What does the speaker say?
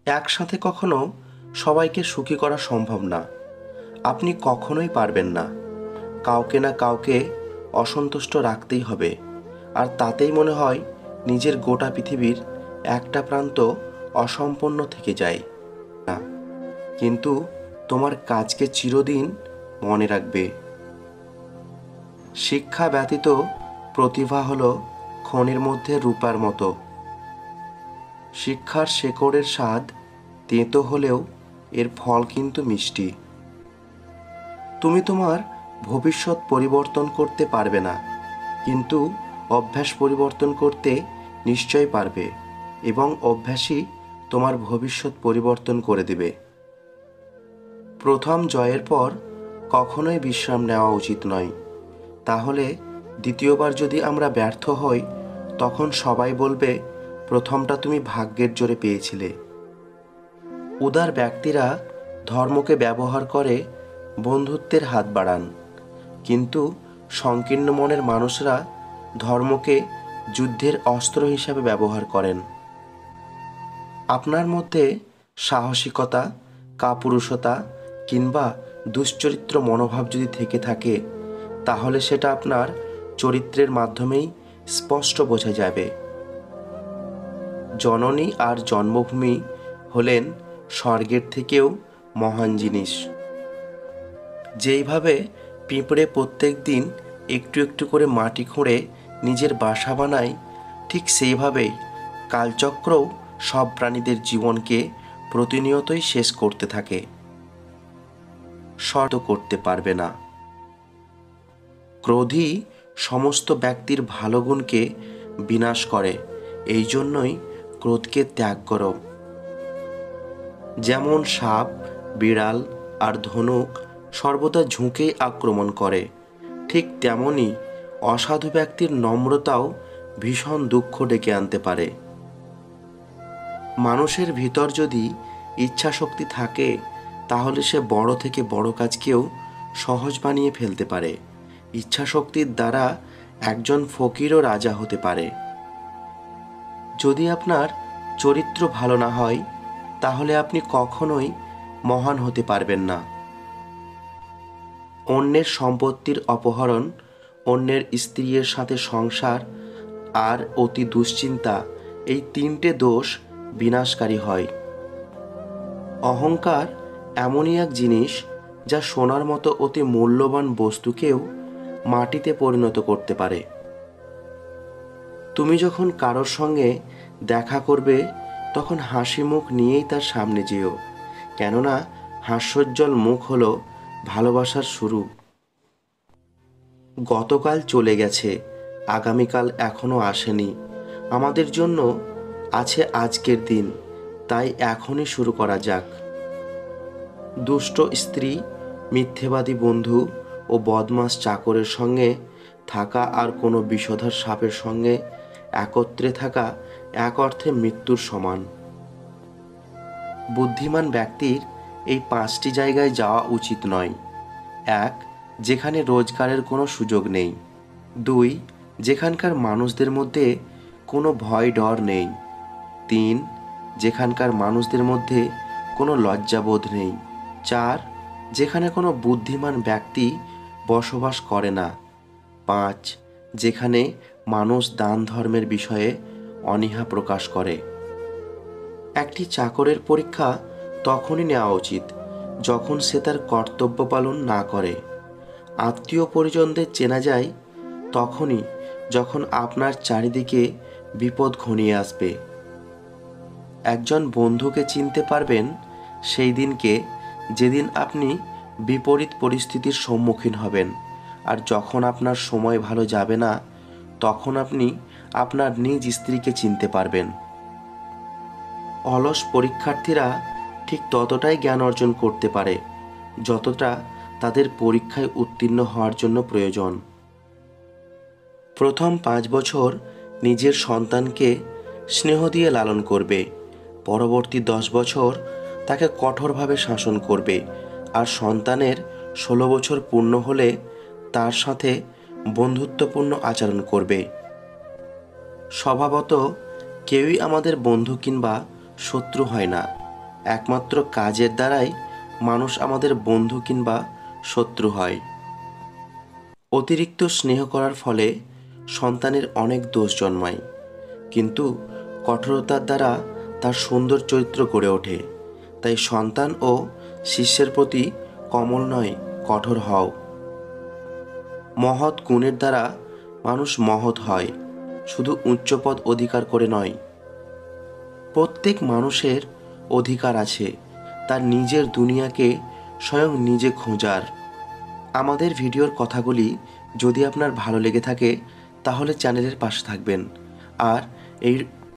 একসাথে কখনো সবাইকে সুখী করা সম্ভব না। আপনি কখনোই পারবেন না। কাউকে না কাউকে অসন্তুষ্ট রাখতেই হবে, আর তাতেই মনে হয় নিজের গোটা পৃথিবীর একটা প্রান্ত অসম্পূর্ণ থেকে যায় না। কিন্তু তোমার কাজকে চিরদিন মনে রাখবে। শিক্ষা ব্যতীত প্রতিভা হলো খনির মধ্যে রূপার মতো। শিক্ষার শেকড়ের স্বাদ তেঁতো হলেও এর ফল কিন্তু মিষ্টি। তুমি তোমার ভবিষ্যৎ পরিবর্তন করতে পারবে না, কিন্তু অভ্যাস পরিবর্তন করতে নিশ্চয় পারবে, এবং অভ্যাসই তোমার ভবিষ্যৎ পরিবর্তন করে দেবে। প্রথম জয়ের পর কখনোই বিশ্রাম নেওয়া উচিত নয়। তাহলে দ্বিতীয়বার যদি আমরা ব্যর্থ হই, তখন সবাই বলবে প্রথমটা তুমি ভাগ্যের জোরে পেয়েছিলে। উদার ব্যক্তিরা ধর্মকে ব্যবহার করে বন্ধুত্বের হাত বাড়ান, কিন্তু সংকীর্ণ মনের মানুষরা ধর্মকে যুদ্ধের অস্ত্র হিসাবে ব্যবহার করেন। আপনার মধ্যে সাহসিকতা, কাপুরুষতা কিংবা দুশ্চরিত্র মনোভাব যদি থেকে থাকে, তাহলে সেটা আপনার চরিত্রের মাধ্যমেই স্পষ্ট বোঝা যাবে। জননী আর জন্মভূমি হলেন স্বর্গের থেকেও মহান জিনিস। যেইভাবে পিঁপড়ে প্রত্যেক দিন একটু একটু করে মাটি খুঁড়ে নিজের বাসা বানায়, ঠিক সেইভাবেই কালচক্রও সব প্রাণীদের জীবনকে প্রতিনিয়তই শেষ করতে থাকে। শর্ত করতে পারবে না। ক্রোধই সমস্ত ব্যক্তির ভালো গুণকে বিনাশ করে, এই জন্যই ক্রোধকে ত্যাগ করো। যেমন সাপ, বিড়াল আর ধনুক সর্বদা ঝুঁকেই আক্রমণ করে, ঠিক তেমনি অসাধু ব্যক্তির নম্রতাও ভীষণ দুঃখ ডেকে আনতে পারে। মানুষের ভিতর যদি ইচ্ছাশক্তি থাকে, তাহলে সে বড় থেকে বড় কাজকেও সহজ বানিয়ে ফেলতে পারে। ইচ্ছাশক্তির দ্বারা একজন ফকিরও রাজা হতে পারে। যদি আপনার চরিত্র ভালো না হয়, তাহলে আপনি কখনোই মহান হতে পারবেন না। অন্যের সম্পত্তির অপহরণ, অন্যের স্ত্রীর সাথে সংসার আর অতি দুশ্চিন্তা, এই তিনটে দোষ বিনাশকারী হয়। অহংকার এমনই এক জিনিস যা সোনার মতো অতি মূল্যবান বস্তুকেও মাটিতে পরিণত করতে পারে। তুমি যখন কারোর সঙ্গে দেখা করবে, তখন হাসি মুখ নিয়েই তার সামনে যেও, কেননা হাস্যোজ্জ্বল মুখ হলো ভালোবাসার শুরু। গতকাল চলে গেছে, আগামীকাল এখনো আসেনি। আমাদের জন্য আছে আজকের দিন, তাই এখনই শুরু করা যাক। দুষ্ট স্ত্রী, মিথ্যেবাদী বন্ধু ও বদমাস চাকরের সঙ্গে থাকা আর কোনো বিষধর সাপের সঙ্গে একত্রে থাকা এক অর্থে মৃত্যুর সমান। বুদ্ধিমান ব্যক্তির এই 5টি জায়গায় যাওয়া উচিত নয়। 1. যেখানে রোজগারের কোনো সুযোগ নেই। 2. যেখানকার মানুষদের মধ্যে কোনো ভয় ডর নেই। 3. যেখানকার মানুষদের মধ্যে কোনো লজ্জাবোধ নেই। 4. যেখানে কোনো বুদ্ধিমান ব্যক্তি বসবাস করে না। 5. যেখানে মানুষ দান ধর্মের বিষয়ে অনীহা প্রকাশ করে। একটি চাকরের পরীক্ষা তখনই নেওয়া উচিত যখন সে তার কর্তব্য পালন না করে। আত্মীয় পরিজনদের চেনা যায় তখনই যখন আপনার চারিদিকে বিপদ ঘনিয়ে আসবে। একজন বন্ধুকে চিনতে পারবেন সেই দিনকে যেদিন আপনি বিপরীত পরিস্থিতির সম্মুখীন হবেন, আর যখন আপনার সময় ভালো যাবে না, তখন আপনি আপনার নিজ স্ত্রীকে চিনতে পারবেন। অলস পরীক্ষার্থীরা ঠিক ততটাই জ্ঞান অর্জন করতে পারে যতটা তাদের পরীক্ষায় উত্তীর্ণ হওয়ার জন্য প্রয়োজন। প্রথম 5 বছর নিজের সন্তানকে স্নেহ দিয়ে লালন করবে, পরবর্তী 10 বছর তাকে কঠোরভাবে শাসন করবে, আর সন্তানের 16 বছর পূর্ণ হলে তার সাথে বন্ধুত্বপূর্ণ আচরণ করবে। স্বভাবত কেউই আমাদের বন্ধু কিংবা শত্রু হয় না, একমাত্র কাজের দ্বারাই মানুষ আমাদের বন্ধু কিংবা শত্রু হয়। অতিরিক্ত স্নেহ করার ফলে সন্তানের অনেক দোষ জন্মায়, কিন্তু কঠোরতার দ্বারা তার সুন্দর চরিত্র গড়ে ওঠে। তাই সন্তান ও শিষ্যের প্রতি কোমল নয়, কঠোর হও। মহৎ গুণের দ্বারা মানুষ মহৎ হয়, শুধু উচ্চ পদ অধিকার করে নয়। প্রত্যেক মানুষের অধিকার আছে তার নিজের দুনিয়াকে স্বয়ং নিজে খোঁজার। আমাদের ভিডিওর কথাগুলি যদি আপনার ভালো লেগে থাকে তাহলে চ্যানেলের পাশে থাকবেন আর এই